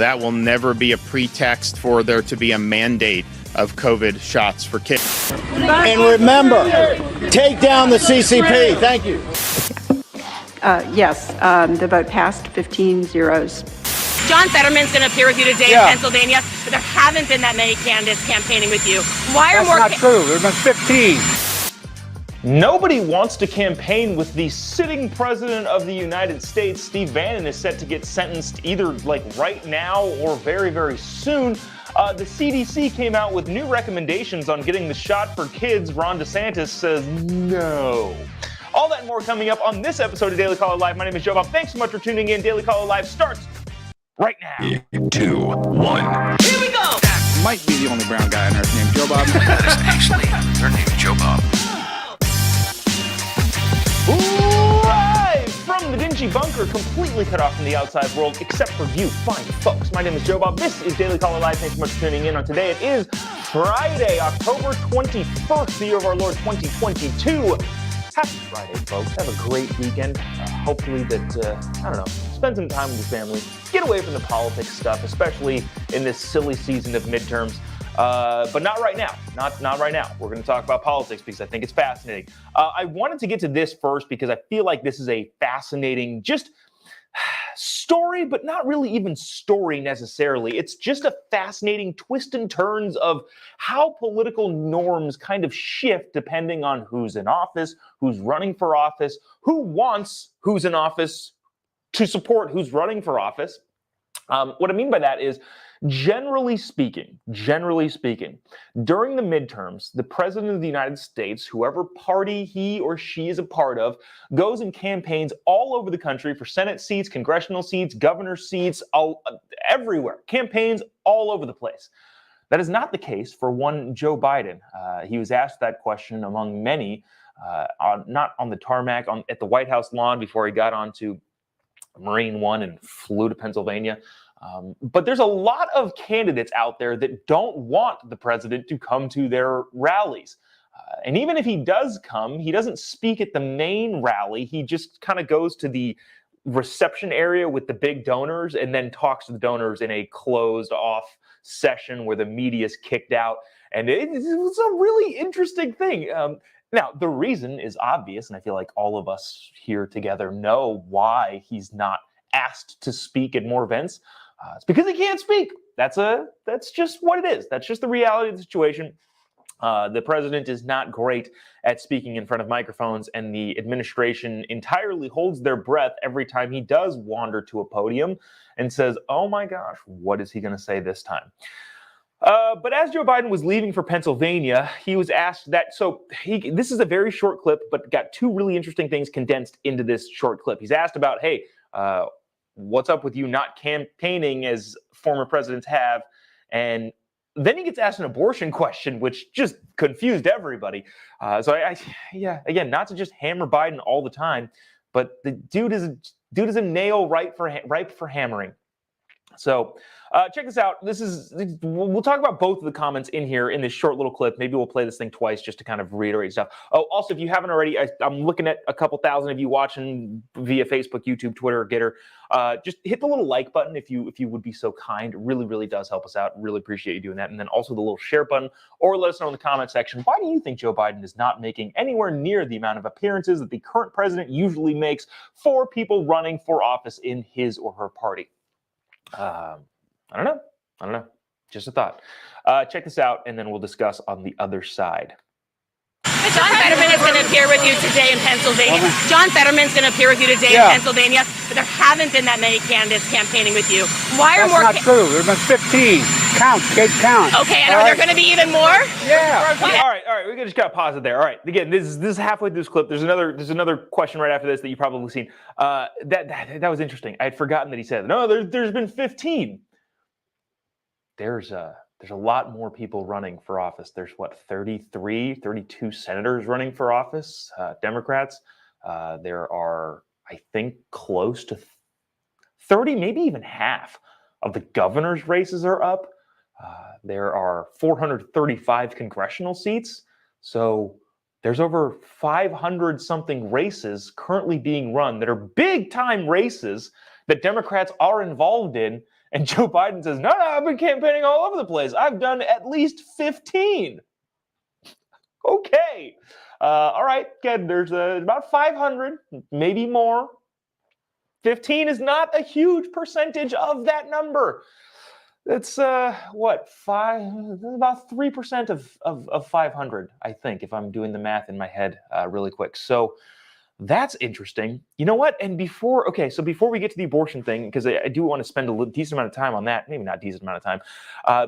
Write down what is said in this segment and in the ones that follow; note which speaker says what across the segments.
Speaker 1: That will never be a pretext for there to be a mandate of COVID shots for kids.
Speaker 2: And remember, take down the CCP. Thank you.
Speaker 3: Yes, the vote passed 15-0.
Speaker 4: John Fetterman's going to appear with you today in Pennsylvania, but there haven't been that many candidates campaigning with you. Why are
Speaker 2: That's not true. There have been 15.
Speaker 5: Nobody wants to campaign with the sitting president of the United States. Steve Bannon is set to get sentenced either like right now or very, very soon. The CDC came out with new recommendations on getting the shot for kids. Ron DeSantis says no. All that and more coming up on this episode of Daily Caller Live. My name is Jobob. Thanks so much for tuning in. Daily Caller Live starts right now.
Speaker 6: 2, 1.
Speaker 4: Here we go.
Speaker 7: Might be the only brown guy on earth named Jobob.
Speaker 6: That is actually her name, Jobob.
Speaker 5: Live from the dingy bunker, completely cut off from the outside world, except for you fine folks. My name is Jobob. This is Daily Caller Live. Thanks so much for tuning in on today. It is Friday, October 21st, the year of our Lord 2022. Happy Friday, folks. Have a great weekend. Hopefully that, spend some time with your family. Get away from the politics stuff, especially in this silly season of midterms. But not right now. Not right now. We're going to talk about politics because I think it's fascinating. I wanted to get to this first because I feel like this is a fascinating story, but not really even story necessarily. It's just a fascinating twist and turns of how political norms kind of shift depending on who's in office, who's running for office, who wants who's in office to support who's running for office. What I mean by that is, generally speaking, during the midterms, the president of the United States, whoever party he or she is a part of, goes and campaigns all over the country for Senate seats, congressional seats, governor seats, everywhere. Campaigns all over the place. That is not the case for one Joe Biden. He was asked that question among many, not on the tarmac, at the White House lawn before he got onto Marine One and flew to Pennsylvania. But there's a lot of candidates out there that don't want the president to come to their rallies. And even if he does come, he doesn't speak at the main rally. He just kind of goes to the reception area with the big donors and then talks to the donors in a closed off session where the media is kicked out. And it's a really interesting thing. Now, the reason is obvious, and I feel like all of us here together know why he's not asked to speak at more events. It's because he can't speak. That's just what it is. That's just the reality of the situation. The president is not great at speaking in front of microphones, and the administration entirely holds their breath every time he does wander to a podium and says, oh my gosh, what is he going to say this time? But as Joe Biden was leaving for Pennsylvania, he was asked that. So this is a very short clip, but got two really interesting things condensed into this short clip. He's asked about, hey, what's up with you not campaigning as former presidents have? And then he gets asked an abortion question, which just confused everybody. Again, not to just hammer Biden all the time, but the dude is a nail ripe for hammering. So check this out. We'll talk about both of the comments in here in this short little clip. Maybe we'll play this thing twice just to kind of reiterate stuff. Oh, also, if you haven't already, I'm looking at a couple thousand of you watching via Facebook, YouTube, Twitter, Getter. Just hit the little like button if you would be so kind. It really, really does help us out. Really appreciate you doing that. And then also the little share button, or let us know in the comment section, why do you think Joe Biden is not making anywhere near the amount of appearances that the current president usually makes for people running for office in his or her party? I don't know. Just a thought. Check this out, and then we'll discuss on the other side.
Speaker 4: John Fetterman is going to appear with you today in Pennsylvania. John Fetterman's going to appear with you today in Pennsylvania, but there haven't been that many candidates campaigning with you. Why are more?
Speaker 2: That's not true. There have been 15. Count, kid, count.
Speaker 4: Okay, and are there going to be even more?
Speaker 2: Yeah.
Speaker 5: All right. We just got to pause it there. All right. Again, this is halfway through this clip. There's another question right after this that you've probably seen. That was interesting. I had forgotten that he said, no, there's been 15. There's a lot more people running for office. There's 32 senators running for office, Democrats. There are, I think, close to 30, maybe even half of the governor's races are up. There are 435 congressional seats. So there's over 500 something races currently being run that are big time races that Democrats are involved in. And Joe Biden says, no, I've been campaigning all over the place. I've done at least 15. Okay. All right. Again, there's about 500, maybe more. 15 is not a huge percentage of that number. It's about 3% of 500, I think, if I'm doing the math in my head really quick. So that's interesting. You know what? And before we get to the abortion thing, because I do want to spend a decent amount of time on that, maybe not decent amount of time,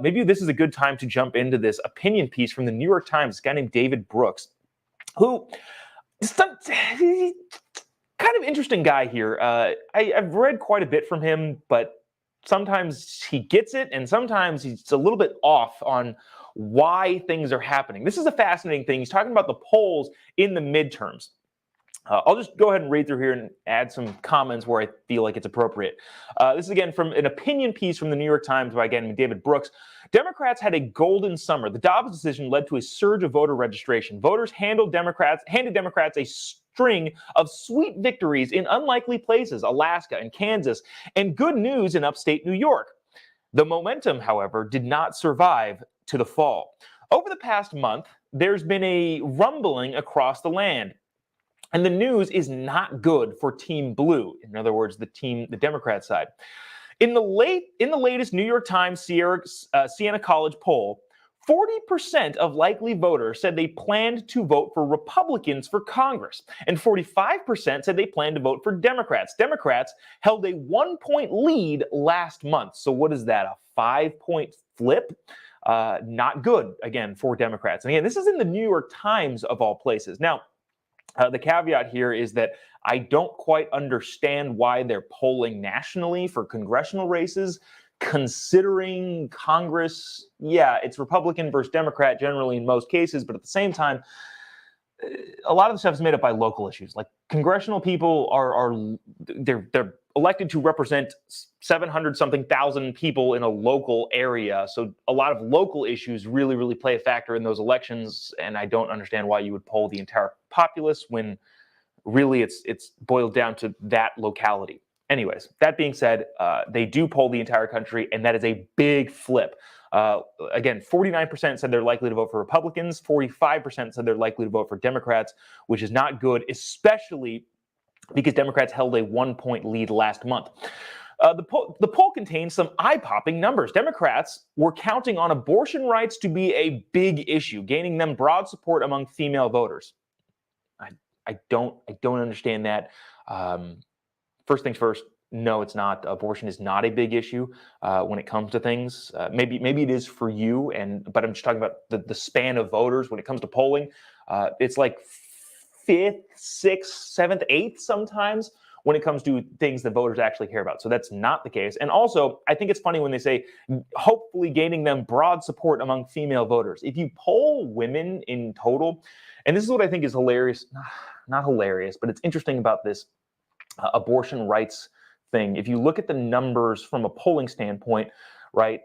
Speaker 5: maybe this is a good time to jump into this opinion piece from the New York Times, this guy named David Brooks, who kind of interesting guy here. I've read quite a bit from him, but sometimes he gets it, and sometimes he's a little bit off on why things are happening. This is a fascinating thing. He's talking about the polls in the midterms. I'll just go ahead and read through here and add some comments where I feel like it's appropriate. This is, again, from an opinion piece from the New York Times by, again, David Brooks. Democrats had a golden summer. The Dobbs decision led to a surge of voter registration. Voters handed Democrats a string of sweet victories in unlikely places, Alaska and Kansas, and good news in upstate New York. The momentum, however, did not survive to the fall. Over the past month, there's been a rumbling across the land. And the news is not good for Team Blue. In other words, the Democrat side. In the latest New York Times Siena College poll, 40% of likely voters said they planned to vote for Republicans for Congress, and 45% said they planned to vote for Democrats. Democrats held a 1-point lead last month. So what is that, a 5-point flip? Not good, again, for Democrats. And again, this is in the New York Times of all places. Now, the caveat here is that I don't quite understand why they're polling nationally for congressional races, considering Congress, it's Republican versus Democrat generally in most cases, but at the same time, a lot of the stuff is made up by local issues. Like congressional people they're elected to represent 700-something thousand people in a local area. So a lot of local issues really, really play a factor in those elections. And I don't understand why you would poll the entire populace when really it's boiled down to that locality. Anyways, that being said, they do poll the entire country, and that is a big flip. Again, 49% said they're likely to vote for Republicans, 45% said they're likely to vote for Democrats, which is not good, especially because Democrats held a 1-point lead last month. The poll contains some eye-popping numbers. Democrats were counting on abortion rights to be a big issue, gaining them broad support among female voters. I don't understand that. First things first, no, it's not. Abortion is not a big issue when it comes to things. Maybe it is for you, but I'm just talking about the span of voters when it comes to polling. It's like 5th, 6th, 7th, 8th sometimes when it comes to things that voters actually care about. So that's not the case. And also, I think it's funny when they say, hopefully gaining them broad support among female voters. If you poll women in total, and this is what I think is hilarious, not hilarious, but it's interesting about this abortion rights thing. If you look at the numbers from a polling standpoint, right,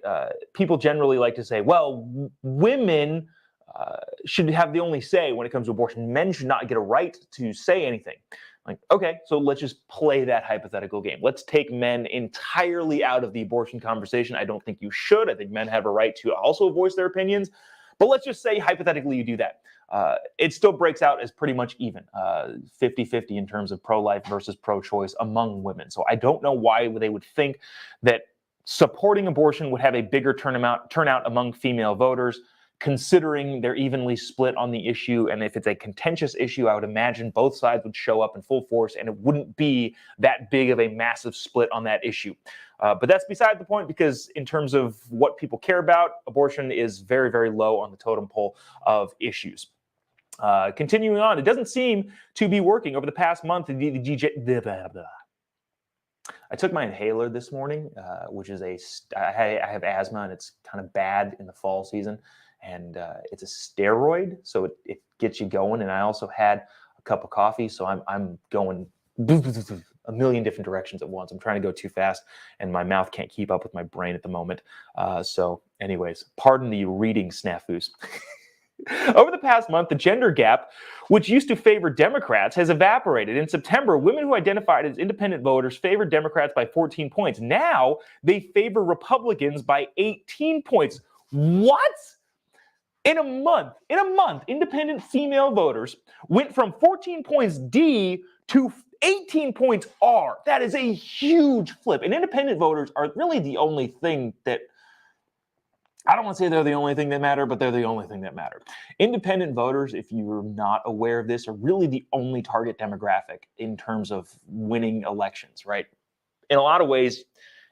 Speaker 5: people generally like to say, well, women should have the only say when it comes to abortion. Men should not get a right to say anything. Like, okay, so let's just play that hypothetical game. Let's take men entirely out of the abortion conversation. I don't think you should. I think men have a right to also voice their opinions. But let's just say hypothetically you do that. It still breaks out as pretty much even, 50-50 in terms of pro-life versus pro-choice among women. So I don't know why they would think that supporting abortion would have a bigger turnout among female voters, considering they're evenly split on the issue. And if it's a contentious issue, I would imagine both sides would show up in full force and it wouldn't be that big of a massive split on that issue. But that's beside the point, because in terms of what people care about, abortion is very, very low on the totem pole of issues. Continuing on, it doesn't seem to be working. Over the past month, I took my inhaler this morning, which is I have asthma and it's kind of bad in the fall season. And it's a steroid, so it gets you going. And I also had a cup of coffee, so I'm going a million different directions at once. I'm trying to go too fast, and my mouth can't keep up with my brain at the moment. So anyways, pardon the reading snafus. Over the past month, the gender gap, which used to favor Democrats, has evaporated. In September, women who identified as independent voters favored Democrats by 14 points. Now they favor Republicans by 18 points. What? In a month, independent female voters went from 14 points D to 18 points R. That is a huge flip. And independent voters are really the only thing that, I don't want to say they're the only thing that matter, but they're the only thing that matter. Independent voters, if you're not aware of this, are really the only target demographic in terms of winning elections, right? In a lot of ways,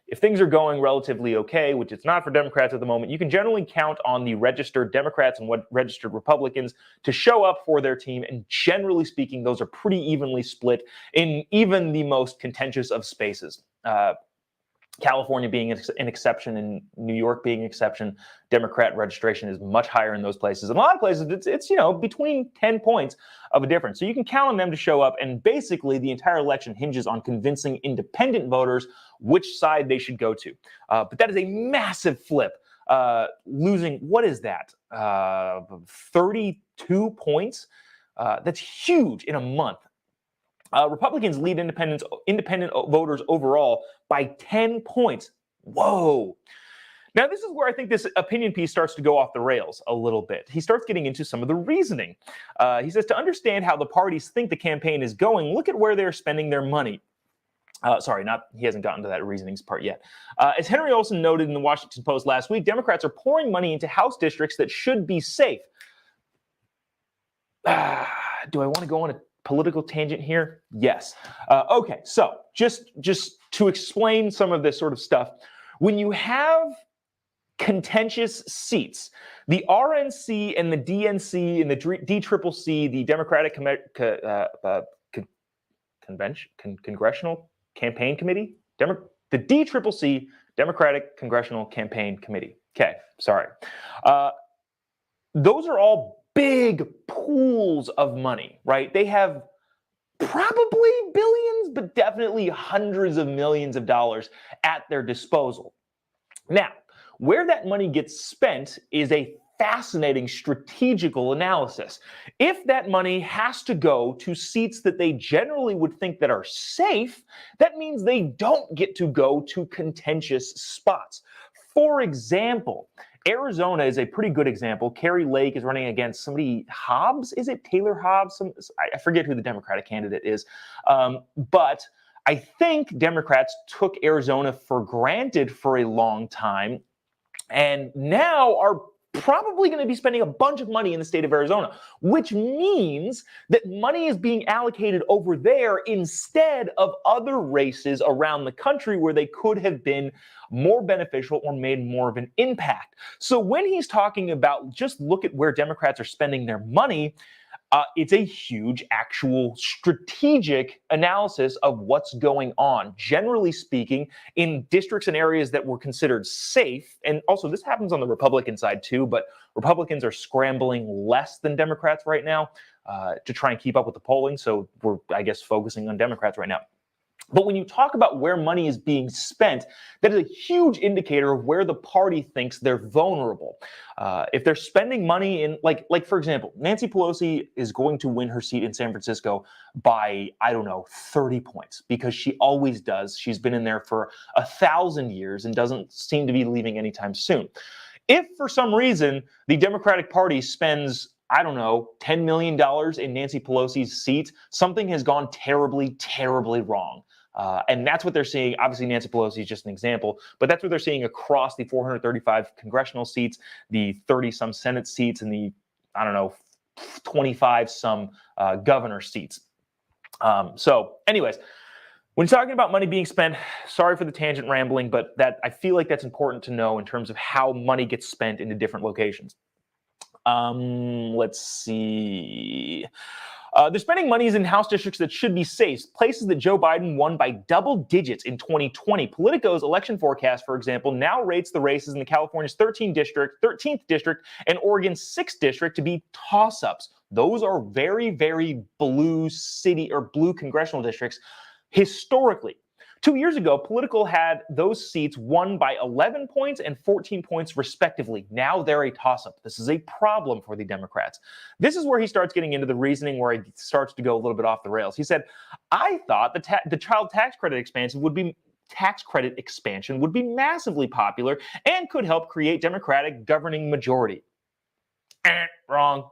Speaker 5: if things are going relatively okay, which it's not for Democrats at the moment, you can generally count on the registered Democrats and registered Republicans to show up for their team. And generally speaking, those are pretty evenly split in even the most contentious of spaces. California being an exception and New York being an exception, Democrat registration is much higher in those places. In a lot of places, it's between 10 points of a difference. So you can count on them to show up, and basically the entire election hinges on convincing independent voters which side they should go to. But that is a massive flip. Losing, what is that? 32 points? That's huge in a month. Republicans lead independent voters overall by 10 points. Whoa. Now, this is where I think this opinion piece starts to go off the rails a little bit. He starts getting into some of the reasoning. He says, to understand how the parties think the campaign is going, look at where they're spending their money. He hasn't gotten to that reasonings part yet. As Henry Olsen noted in the Washington Post last week, Democrats are pouring money into House districts that should be safe. Do I want to go on a political tangent here? Yes. Okay, so just to explain some of this sort of stuff, when you have contentious seats, the RNC and the DNC and the DCCC, the Democratic Congressional Campaign Committee, the DCCC, Democratic Congressional Campaign Committee. Okay, sorry. Those are all big pools of money, right? They have probably billions, but definitely hundreds of millions of dollars at their disposal. Now, where that money gets spent is a fascinating strategical analysis. If that money has to go to seats that they generally would think that are safe, that means they don't get to go to contentious spots. For example, Arizona is a pretty good example. Kerry Lake is running against somebody, Hobbs? Is it Taylor Hobbs? I forget who the Democratic candidate is. But I think Democrats took Arizona for granted for a long time and now are probably going to be spending a bunch of money in the state of Arizona, which means that money is being allocated over there instead of other races around the country where they could have been more beneficial or made more of an impact. So when he's talking about just look at where Democrats are spending their money, it's a huge actual strategic analysis of what's going on. Generally speaking, in districts and areas that were considered safe, and also this happens on the Republican side too, but Republicans are scrambling less than Democrats right now to try and keep up with the polling. So we're, I guess, focusing on Democrats right now. But when you talk about where money is being spent, that is a huge indicator of where the party thinks they're vulnerable. If they're spending money in, like for example, Nancy Pelosi is going to win her seat in San Francisco by, 30 points, because she always does. She's been in there for 1,000 years and doesn't seem to be leaving anytime soon. If for some reason the Democratic Party spends $10 million in Nancy Pelosi's seat, something has gone terribly, terribly wrong. And that's what they're seeing. Obviously, Nancy Pelosi is just an example, but that's what they're seeing across the 435 congressional seats, the 30-some Senate seats, and the, 25-some governor seats. So anyways, when talking about money being spent, sorry for the tangent rambling, but that I feel like that's important to know in terms of how money gets spent into different locations. Let's see. They're spending monies in House districts that should be safe, places that Joe Biden won by double digits in 2020. Politico's election forecast, for example, now rates the races in the California's 13th district and Oregon's 6th district to be toss-ups. Those are very, very blue city or blue congressional districts historically. 2 years ago, Political had those seats won by 11 points and 14 points respectively. Now they're a toss-up. This is a problem for the Democrats. This is where he starts getting into the reasoning where he starts to go a little bit off the rails. He said, I thought the child tax credit expansion would be massively popular and could help create Democratic governing majority. Wrong.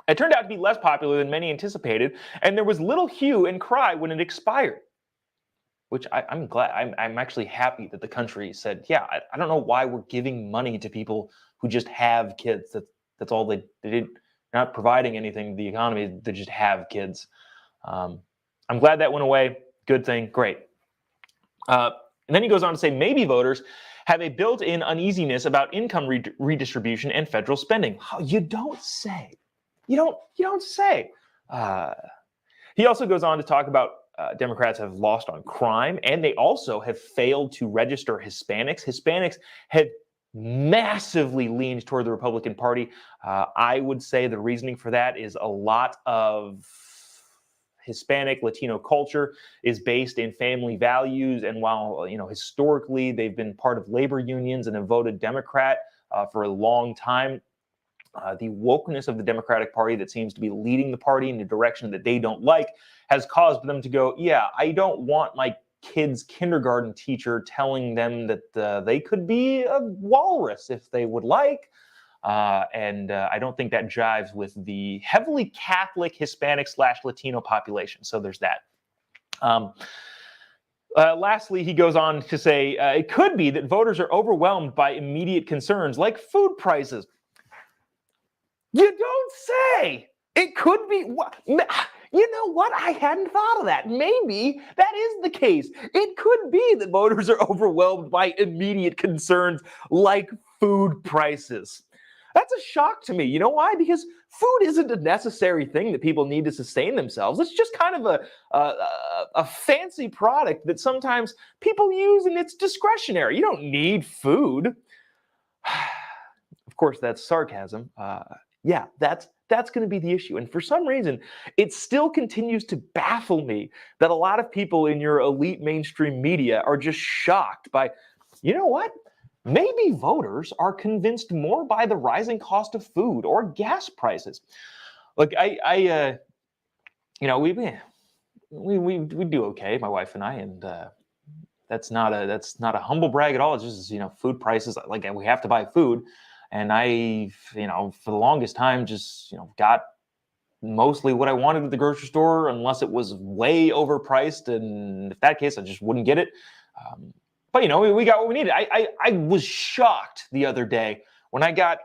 Speaker 5: It turned out to be less popular than many anticipated, and there was little hue and cry when it expired. Which I'm glad. I'm actually happy that the country said, yeah, I don't know why we're giving money to people who just have kids. That's all they did. Not providing anything to the economy. They just have kids. I'm glad that went away. Good thing. Great. And then he goes on to say, maybe voters have a built-in uneasiness about income redistribution and federal spending. You don't say. You don't say. He also goes on to talk about Democrats have lost on crime, and they also have failed to register Hispanics. Hispanics have massively leaned toward the Republican Party. I would say the reasoning for that is a lot of Hispanic Latino culture is based in family values, and while historically they've been part of labor unions and have voted Democrat for a long time, the wokeness of the Democratic Party that seems to be leading the party in the direction that they don't like has caused them to go, yeah, I don't want my kid's kindergarten teacher telling them that they could be a walrus if they would like. And I don't think that jives with the heavily Catholic Hispanic/Latino population. So there's that. Lastly, he goes on to say, it could be that voters are overwhelmed by immediate concerns like food prices. You don't say. It could be. You know what? I hadn't thought of that. Maybe that is the case. It could be that voters are overwhelmed by immediate concerns like food prices. That's a shock to me. You know why? Because food isn't a necessary thing that people need to sustain themselves. It's just kind of a fancy product that sometimes people use and it's discretionary. You don't need food. Of course, that's sarcasm. Yeah, that's going to be the issue. And for some reason, it still continues to baffle me that a lot of people in your elite mainstream media are just shocked by, you know what? Maybe voters are convinced more by the rising cost of food or gas prices. Look, we do okay, my wife and I, and that's not a humble brag at all. It's just food prices. Like, we have to buy food. And I, for the longest time, just, got mostly what I wanted at the grocery store, unless it was way overpriced. And if that case, I just wouldn't get it. But, we got what we needed. I was shocked the other day when I got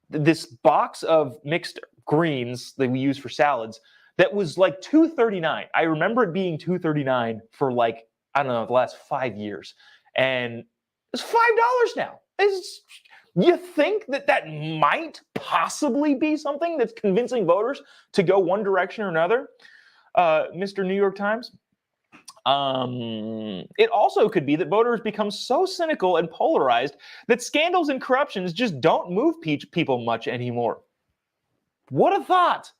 Speaker 5: this box of mixed greens that we use for salads that was like $2.39. I remember it being $2.39 for I don't know, the last 5 years. And it's $5 now. You think that might possibly be something that's convincing voters to go one direction or another, Mr. New York Times? It also could be that voters become so cynical and polarized that scandals and corruptions just don't move people much anymore. What a thought!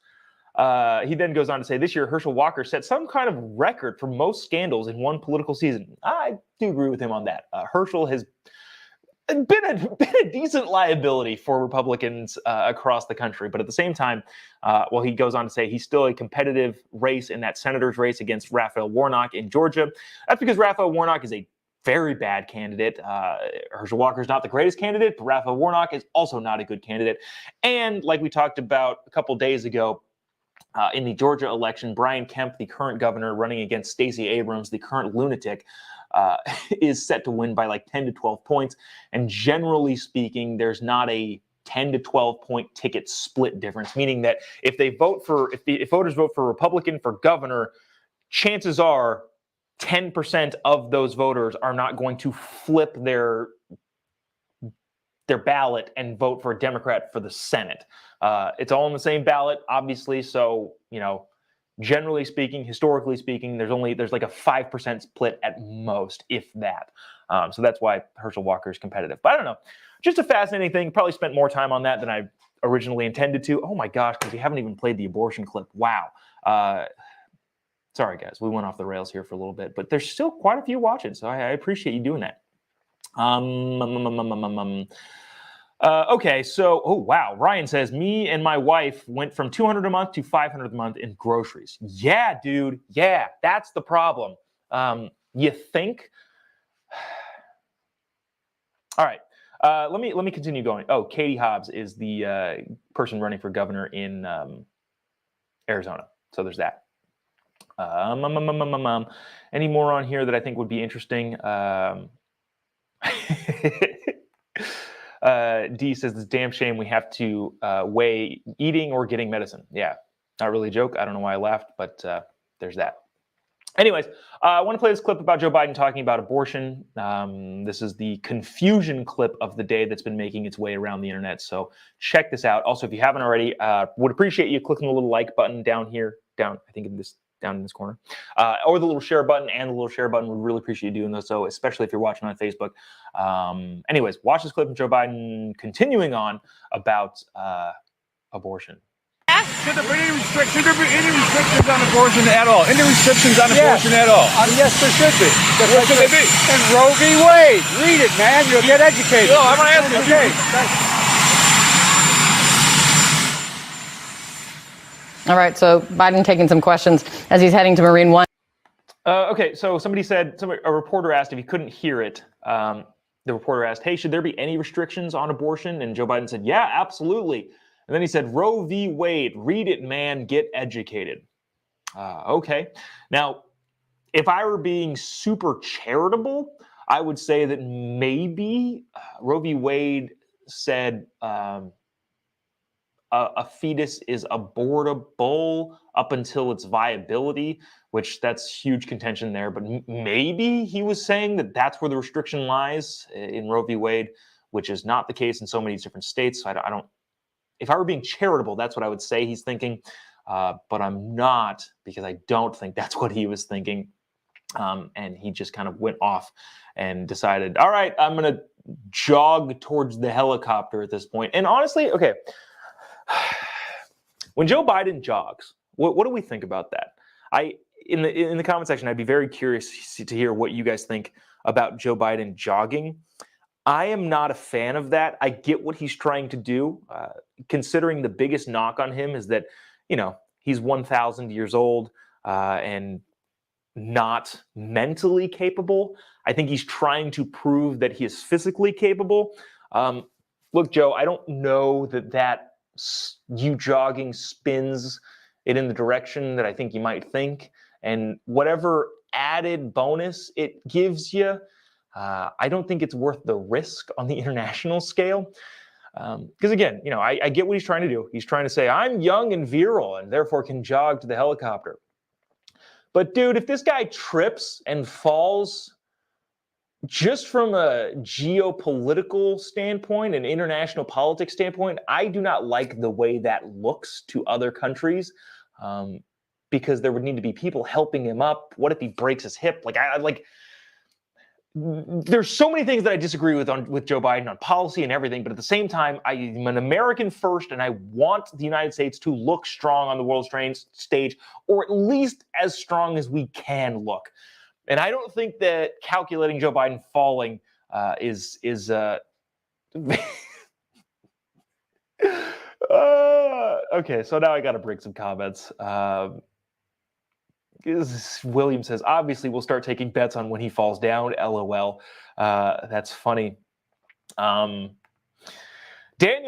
Speaker 5: He then goes on to say, this year, Herschel Walker set some kind of record for most scandals in one political season. I do agree with him on that. Herschel has been a decent liability for Republicans across the country. But at the same time, he goes on to say he's still a competitive race in that senator's race against Raphael Warnock in Georgia. That's because Raphael Warnock is a very bad candidate. Herschel Walker is not the greatest candidate, but Raphael Warnock is also not a good candidate. And like we talked about a couple days ago, in the Georgia election, Brian Kemp, the current governor, running against Stacey Abrams, the current lunatic, is set to win by 10 to 12 points. And generally speaking, there's not a 10 to 12 point ticket split difference, meaning that if voters vote for Republican for governor, chances are 10% of those voters are not going to flip their ballot and vote for a Democrat for the Senate. It's all on the same ballot, obviously. So, generally speaking, historically speaking, there's a 5% split at most, if that. So that's why Herschel Walker is competitive. But I don't know. Just a fascinating thing. Probably spent more time on that than I originally intended to. Oh my gosh, because we haven't even played the abortion clip. Wow. Sorry, guys, we went off the rails here for a little bit, but there's still quite a few watching, so I appreciate you doing that. Okay, so, oh, wow. Ryan says, me and my wife went from $200 a month to $500 a month in groceries. Yeah, dude. Yeah, that's the problem. You think? All right. Let me continue going. Oh, Katie Hobbs is the person running for governor in Arizona. So there's that. Any more on here that I think would be interesting? D says, it's a damn shame we have to weigh eating or getting medicine. Yeah, not really a joke. I don't know why I laughed, but there's that. Anyways, I want to play this clip about Joe Biden talking about abortion. This is the confusion clip of the day that's been making its way around the internet. So check this out. Also, if you haven't already, would appreciate you clicking the little like button down here, down in this corner, or the little share button and the little share button. We'd really appreciate you doing those. So especially if you're watching on Facebook. Anyways, watch this clip of Joe Biden continuing on about abortion.
Speaker 7: Should there be any restrictions on abortion at all? Any restrictions on abortion at all?
Speaker 2: Yes, there should be.
Speaker 7: What should they be?
Speaker 2: And Roe v. Wade. Read it, man. You'll get educated.
Speaker 7: No, I'm not asking.
Speaker 2: Okay.
Speaker 8: All right, so Biden taking some questions as he's heading to Marine One.
Speaker 5: Okay, so a reporter asked if he couldn't hear it. The reporter asked, hey, should there be any restrictions on abortion? And Joe Biden said, yeah, absolutely. And then he said, Roe v. Wade, read it, man, get educated. Okay. Now, if I were being super charitable, I would say that maybe Roe v. Wade said a fetus is abortable up until its viability, which that's huge contention there. But maybe he was saying that that's where the restriction lies in Roe v. Wade, which is not the case in so many different states. So I don't. If I were being charitable, that's what I would say he's thinking, but I'm not, because I don't think that's what he was thinking. And he just kind of went off and decided, all right, I'm going to jog towards the helicopter at this point. And honestly, okay, when Joe Biden jogs, what do we think about that? In the comment section, I'd be very curious to hear what you guys think about Joe Biden jogging. I am not a fan of that. I get what he's trying to do, considering the biggest knock on him is that, he's 1,000 years old and not mentally capable. I think he's trying to prove that he is physically capable. Look, Joe, I don't know that you jogging spins it in the direction that I think you might think. And whatever added bonus it gives you, I don't think it's worth the risk on the international scale. Because again, I get what he's trying to do. He's trying to say, I'm young and virile and therefore can jog to the helicopter. But dude, if this guy trips and falls just from a geopolitical standpoint, an international politics standpoint, I do not like the way that looks to other countries. Because there would need to be people helping him up. What if he breaks his hip? There's so many things that I disagree with Joe Biden on policy and everything, but at the same time, I'm an American first, and I want the United States to look strong on the world stage, or at least as strong as we can look. And I don't think that calculating Joe Biden falling is okay. So now I got to break some comments. William says, obviously, we'll start taking bets on when he falls down. LOL. That's funny. Daniel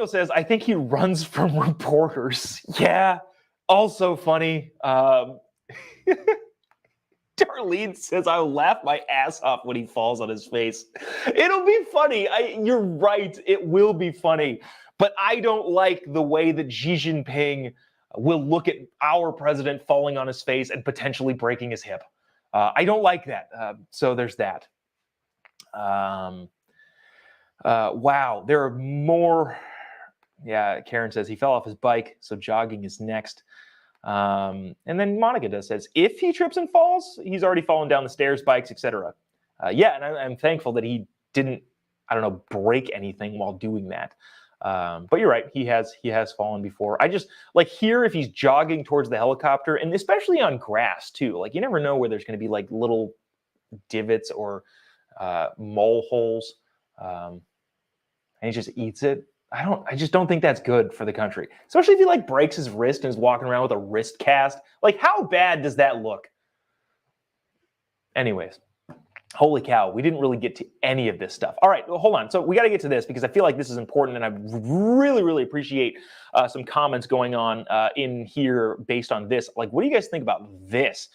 Speaker 5: says, I think he runs from reporters. Yeah, also funny. Darlene says, I'll laugh my ass off when he falls on his face. It'll be funny. You're right. It will be funny. But I don't like the way that Xi Jinping will look at our president falling on his face and potentially breaking his hip. I don't like that. So there's that. Wow, there are more. Yeah, Karen says he fell off his bike, so jogging is next. And then Monica says, if he trips and falls, he's already fallen down the stairs, bikes, etc. Yeah, and I'm thankful that he didn't, break anything while doing that. But you're right, he has fallen before. I just like here if he's jogging towards the helicopter, and especially on grass too. Like you never know where there's going to be like little divots or mole holes, and he just eats it. I just don't think that's good for the country, especially if he like breaks his wrist and is walking around with a wrist cast. Like how bad does that look? Anyways. Holy cow, we didn't really get to any of this stuff. All right, well, hold on. So we got to get to this because I feel like this is important, and I really, really appreciate some comments going on in here based on this. Like, what do you guys think about this?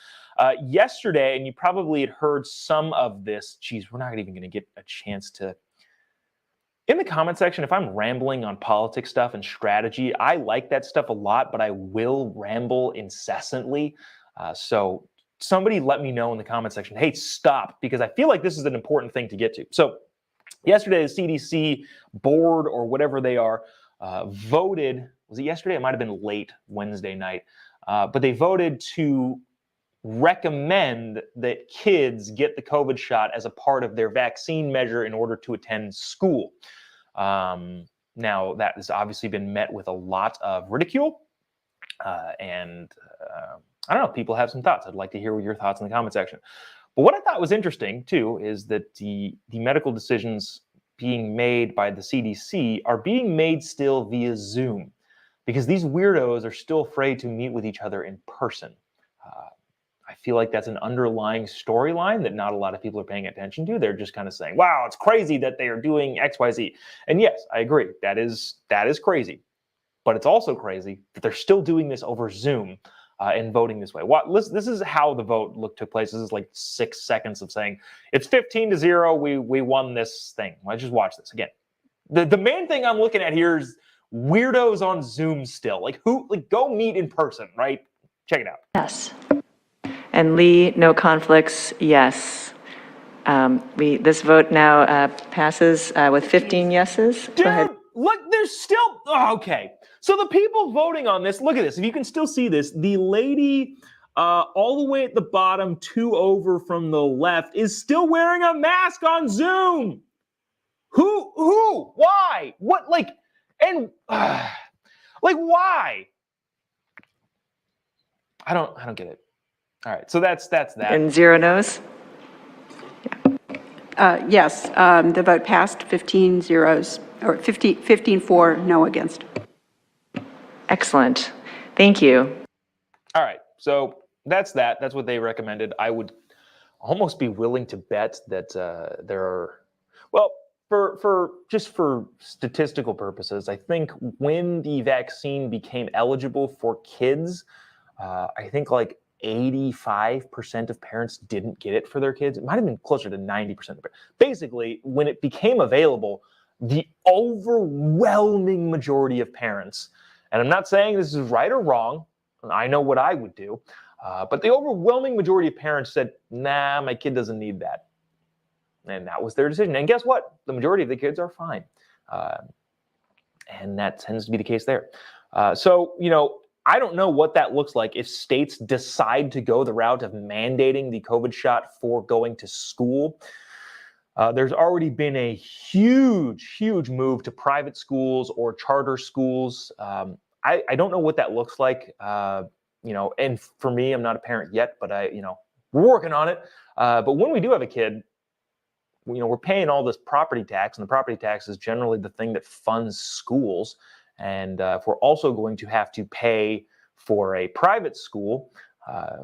Speaker 5: Yesterday, and you probably had heard some of this. Geez, we're not even going to get a chance to. In the comment section, if I'm rambling on politics stuff and strategy, I like that stuff a lot, but I will ramble incessantly. So somebody let me know in the comment section, hey, stop, because I feel like this is an important thing to get to. So yesterday, the CDC board or whatever they are voted, was it yesterday? It might have been late Wednesday night, but they voted to recommend that kids get the COVID shot as a part of their vaccine measure in order to attend school. Now, that has obviously been met with a lot of ridicule and I don't know, people have some thoughts. I'd like to hear your thoughts in the comment section. But what I thought was interesting, too, is that the medical decisions being made by the CDC are being made still via Zoom because these weirdos are still afraid to meet with each other in person. I feel like that's an underlying storyline that not a lot of people are paying attention to. They're just kind of saying, wow, it's crazy that they are doing X, Y, Z. And yes, I agree. That is crazy. But it's also crazy that they're still doing this over Zoom. And voting this way. This is how the vote took place. This is like 6 seconds of saying it's 15-0. We won this thing. Let's just watch this again. The main thing I'm looking at here is weirdos on Zoom still. Like go meet in person, right? Check it out.
Speaker 9: Yes. And Lee, no conflicts. Yes. This vote now passes with 15 yeses.
Speaker 5: Dude, go ahead. Look, there's still okay. So the people voting on this, look at this. If you can still see this, the lady all the way at the bottom, 2 over from the left, is still wearing a mask on Zoom. Who? Why? What? Like why? I don't get it. All right, so that's that.
Speaker 9: And 0 no's.
Speaker 3: Yes, the vote passed 15 zeros, or 15 for, no against.
Speaker 9: Excellent. Thank you.
Speaker 5: All right. So that's that. That's what they recommended. I would almost be willing to bet that there are, well, for statistical purposes, I think when the vaccine became eligible for kids, I think like 85% of parents didn't get it for their kids. It might have been closer to 90%. Basically, when it became available, the overwhelming majority of parents, and I'm not saying this is right or wrong, I know what I would do, but the overwhelming majority of parents said, nah, my kid doesn't need that. And that was their decision. And guess what? The majority of the kids are fine. And that tends to be the case there. So, I don't know what that looks like if states decide to go the route of mandating the COVID shot for going to school. There's already been a huge move to private schools or charter schools. I don't know what that looks like, and for me, I'm not a parent yet, but we're working on it. But when we do have a kid, we're paying all this property tax, and the property tax is generally the thing that funds schools. And if we're also going to have to pay for a private school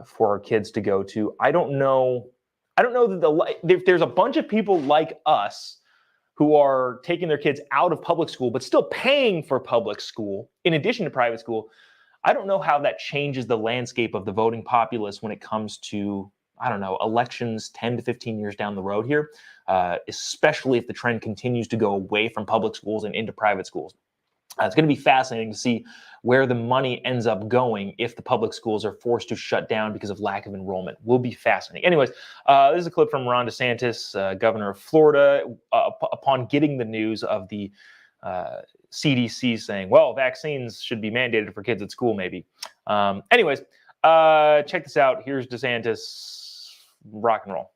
Speaker 5: for our kids to go to, I don't know that if there's a bunch of people like us who are taking their kids out of public school, but still paying for public school in addition to private school. I don't know how that changes the landscape of the voting populace when it comes to, elections 10 to 15 years down the road here, especially if the trend continues to go away from public schools and into private schools. It's going to be fascinating to see where the money ends up going if the public schools are forced to shut down because of lack of enrollment. Will be fascinating. Anyways, this is a clip from Ron DeSantis, governor of Florida, upon getting the news of the CDC saying, well, vaccines should be mandated for kids at school, maybe. Anyways, check this out. Here's DeSantis. Rock and roll.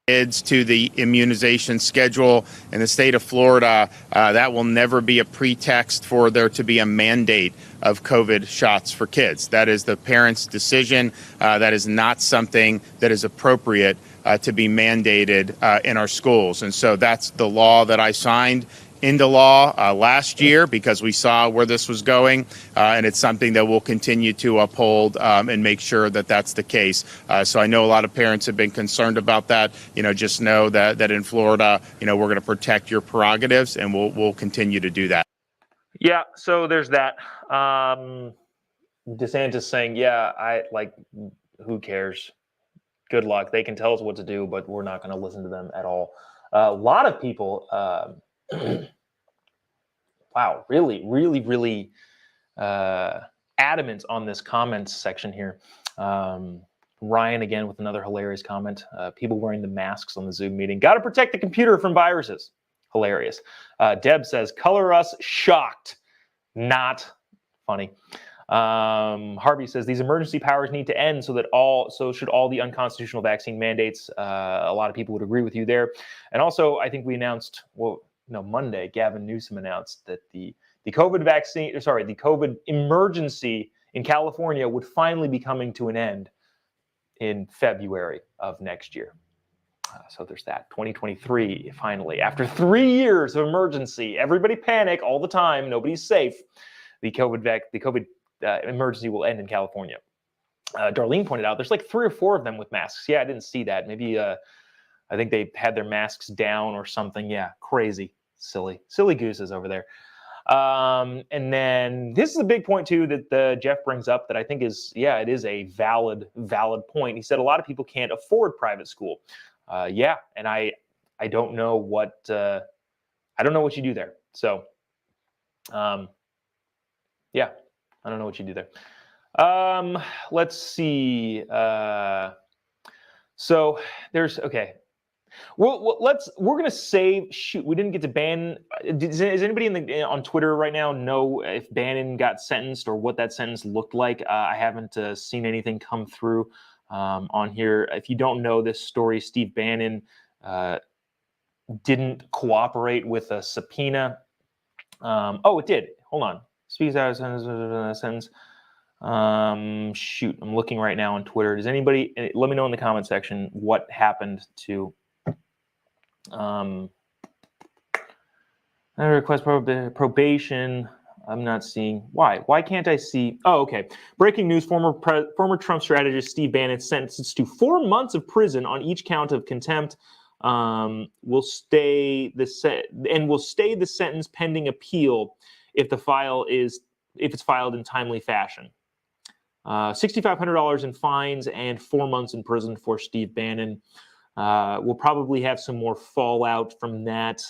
Speaker 1: kids to the immunization schedule in the state of Florida, that will never be a pretext for there to be a mandate of COVID shots for kids. That is the parents' decision. That is not something that is appropriate to be mandated in our schools. And so that's the law that I signed into law last year because we saw where this was going, and it's something that we'll continue to uphold and make sure that that's the case. So I know a lot of parents have been concerned about that. Just know that in Florida, we're going to protect your prerogatives, and we'll continue to do that.
Speaker 5: Yeah, so there's that. DeSantis saying, who cares? Good luck. They can tell us what to do, but we're not going to listen to them at all. A lot of people wow, really, really, really adamant on this comments section here. Ryan again with another hilarious comment. People wearing the masks on the Zoom meeting. Got to protect the computer from viruses. Hilarious. Deb says, color us shocked. Not funny. Harvey says these emergency powers need to end so should all the unconstitutional vaccine mandates. A lot of people would agree with you there. And also, I think we announced, Monday, Gavin Newsom announced that the COVID emergency in California would finally be coming to an end in February of next year. So there's that. 2023, finally, after 3 years of emergency, everybody panic all the time. Nobody's safe. The COVID emergency will end in California. Darlene pointed out there's like 3 or 4 of them with masks. Yeah, I didn't see that. Maybe I think they had their masks down or something. Yeah, crazy, silly gooses over there. And then this is a big point too that Jeff brings up that I think is a valid point. He said a lot of people can't afford private school. And I don't know what you do there. So I don't know what you do there. Let's see. So there's Well, we're gonna save. Shoot, we didn't get to Bannon. Does anybody on Twitter right now know if Bannon got sentenced or what that sentence looked like? I haven't seen anything come through on here. If you don't know this story, Steve Bannon didn't cooperate with a subpoena. It did. Hold on. Speaks out of sentence. Shoot, I'm looking right now on Twitter. Does anybody? Let me know in the comment section what happened to. I request probation. I'm not seeing why. Why can't I see? Oh, okay. Breaking news: former Trump strategist Steve Bannon sentenced to 4 months of prison on each count of contempt. Will stay the sentence pending appeal if it's filed in timely fashion. $6,500 in fines and 4 months in prison for Steve Bannon. We'll probably have some more fallout from that.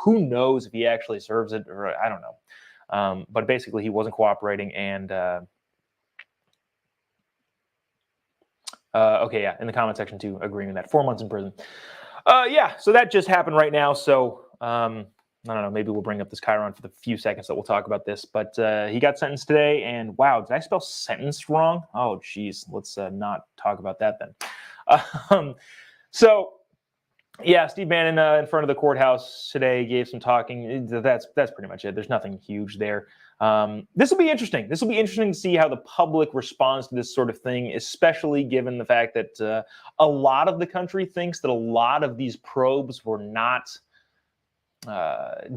Speaker 5: Who knows if he actually serves it, or I don't know. But basically, he wasn't cooperating, and in the comment section too, agreeing with that. 4 months in prison. So that just happened right now. So I don't know. Maybe we'll bring up this Chiron for the few seconds that we'll talk about this. But he got sentenced today, and wow, did I spell sentence wrong? Oh, geez. Let's not talk about that then. Steve Bannon in front of the courthouse today gave some talking. That's pretty much it. There's nothing huge there. This will be interesting. This will be interesting to see how the public responds to this sort of thing, especially given the fact that a lot of the country thinks that a lot of these probes were not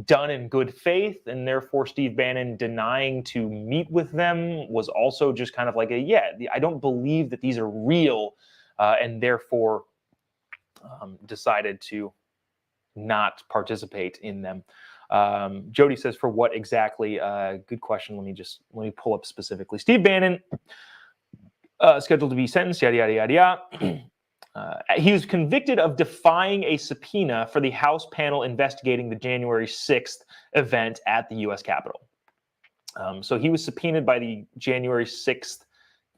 Speaker 5: done in good faith, and therefore Steve Bannon denying to meet with them was also just kind of like I don't believe that these are real, and therefore decided to not participate in them. Jody says, for what exactly? Good question. Let me pull up specifically. Steve Bannon, scheduled to be sentenced, yada, yada, yada, yada. He was convicted of defying a subpoena for the House panel investigating the January 6th event at the U.S. Capitol. So he was subpoenaed by the January 6th.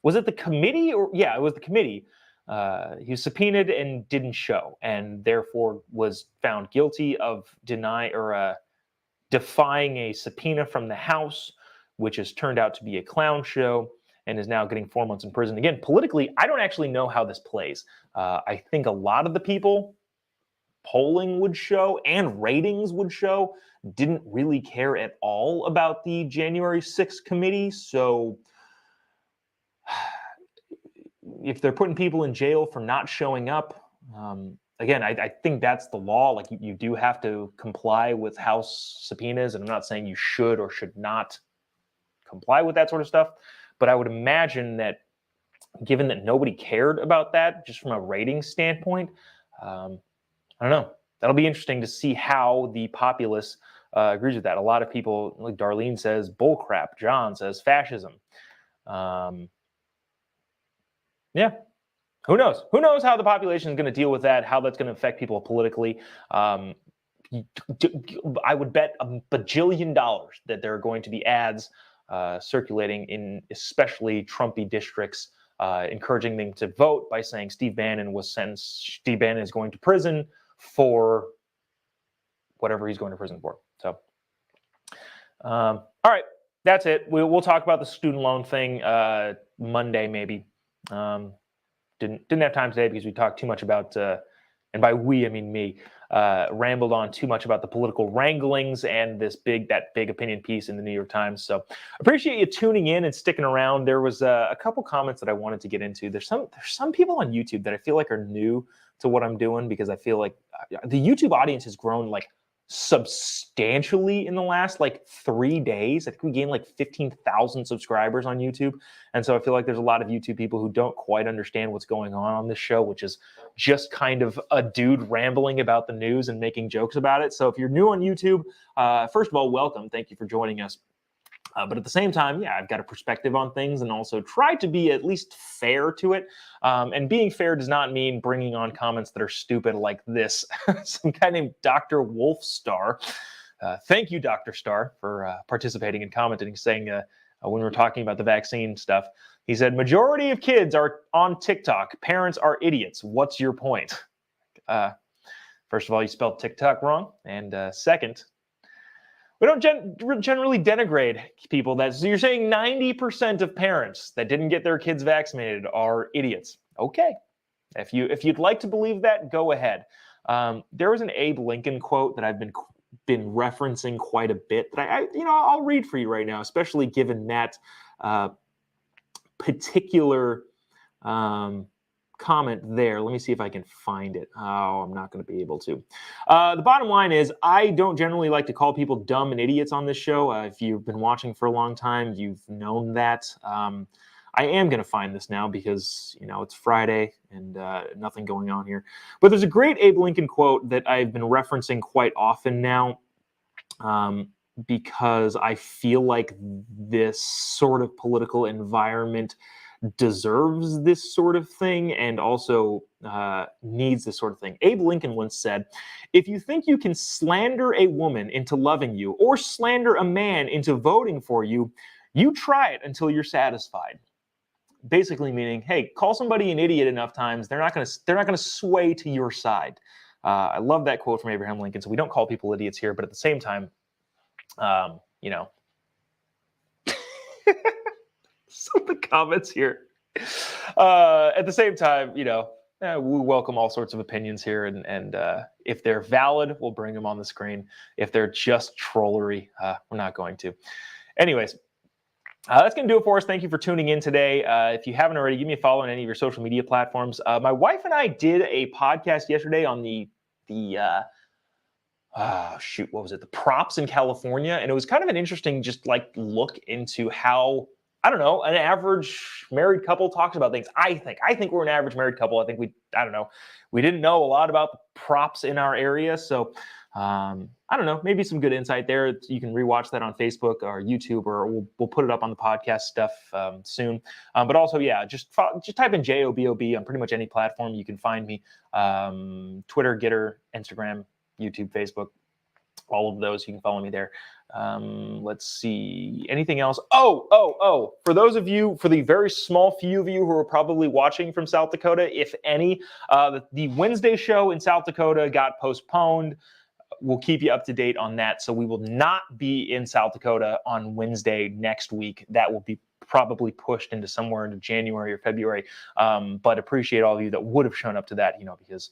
Speaker 5: Was it the committee? It was the committee. He was subpoenaed and didn't show, and therefore was found guilty of defying a subpoena from the House, which has turned out to be a clown show, and is now getting 4 months in prison. Again, politically, I don't actually know how this plays. I think a lot of the people polling would show and ratings would show, didn't really care at all about the January 6th committee. So if they're putting people in jail for not showing up, again, I think that's the law. Like you do have to comply with House subpoenas, and I'm not saying you should or should not comply with that sort of stuff, but I would imagine that given that nobody cared about that, just from a rating standpoint, I don't know. That'll be interesting to see how the populace agrees with that. A lot of people, like Darlene says, bullcrap. John says fascism. Yeah. Who knows? Who knows how the population is going to deal with that, how that's going to affect people politically. I would bet $1 bajillion that there are going to be ads circulating in especially Trumpy districts, encouraging them to vote by saying Steve Bannon was sentenced. Steve Bannon is going to prison for whatever he's going to prison for. So, all right, that's it. We'll talk about the student loan thing Monday, maybe. Didn't have time today because we talked too much about, and by we I mean me, rambled on too much about the political wranglings and that big opinion piece in the New York Times. So appreciate you tuning in and sticking around. There was a couple comments that I wanted to get into. There's some people on YouTube that I feel like are new to what I'm doing, because I feel like the YouTube audience has grown like substantially in the last like 3 days. I think we gained like 15,000 subscribers on YouTube. And so I feel like there's a lot of YouTube people who don't quite understand what's going on this show, which is just kind of a dude rambling about the news and making jokes about it. So if you're new on YouTube, first of all, welcome. Thank you for joining us. But at the same time, yeah, I've got a perspective on things and also try to be at least fair to it. And being fair does not mean bringing on comments that are stupid like this. Some guy named Dr. Wolfstar. Thank you, Dr. Star, for participating and commenting, saying when we were talking about the vaccine stuff, he said, majority of kids are on TikTok. Parents are idiots. What's your point? First of all, you spelled TikTok wrong. And second, we don't generally denigrate people. So you're saying 90% of parents that didn't get their kids vaccinated are idiots. Okay. If you'd like to believe that, go ahead. There was an Abe Lincoln quote that I've been referencing quite a bit that I'll read for you right now, especially given that particular comment there. Let me see if I can find it. Oh, I'm not going to be able to. The bottom line is I don't generally like to call people dumb and idiots on this show. If you've been watching for a long time, you've known that. I am going to find this now because, it's Friday and nothing going on here. But there's a great Abe Lincoln quote that I've been referencing quite often now because I feel like this sort of political environment deserves this sort of thing and also needs this sort of thing. Abe Lincoln once said, if you think you can slander a woman into loving you or slander a man into voting for you, you try it until you're satisfied. Basically meaning, hey, call somebody an idiot enough times, they're not going to sway to your side. I love that quote from Abraham Lincoln. So we don't call people idiots here, but at the same time, some of the comments here. At the same time, we welcome all sorts of opinions here, and if they're valid, we'll bring them on the screen. If they're just trollery, we're not going to. Anyways, that's going to do it for us. Thank you for tuning in today. If you haven't already, give me a follow on any of your social media platforms. My wife and I did a podcast yesterday on the what was it? The props in California, and it was kind of an interesting look into how, I don't know, an average married couple talks about things. I think we're an average married couple. I think we didn't know a lot about the props in our area. So I don't know, maybe some good insight there. You can rewatch that on Facebook or YouTube, or we'll put it up on the podcast stuff soon. But also, yeah, just type in JOBOB on pretty much any platform. You can find me. Twitter, Gitter, Instagram, YouTube, Facebook, all of those. You can follow me there. Let's see. Anything else? Oh, for those of you, for the very small few of you who are probably watching from South Dakota, if any, the Wednesday show in South Dakota got postponed. We'll keep you up to date on that. So we will not be in South Dakota on Wednesday next week. That will be probably pushed into somewhere into January or February. But appreciate all of you that would have shown up to that, because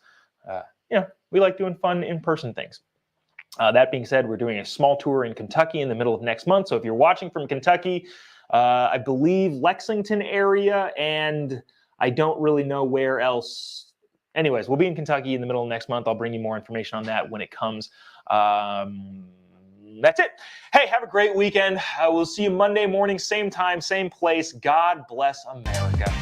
Speaker 5: we like doing fun in-person things. That being said, we're doing a small tour in Kentucky in the middle of next month. So if you're watching from Kentucky, I believe Lexington area, and I don't really know where else. Anyways, we'll be in Kentucky in the middle of next month. I'll bring you more information on that when it comes. That's it. Hey, have a great weekend. We'll see you Monday morning, same time, same place. God bless America.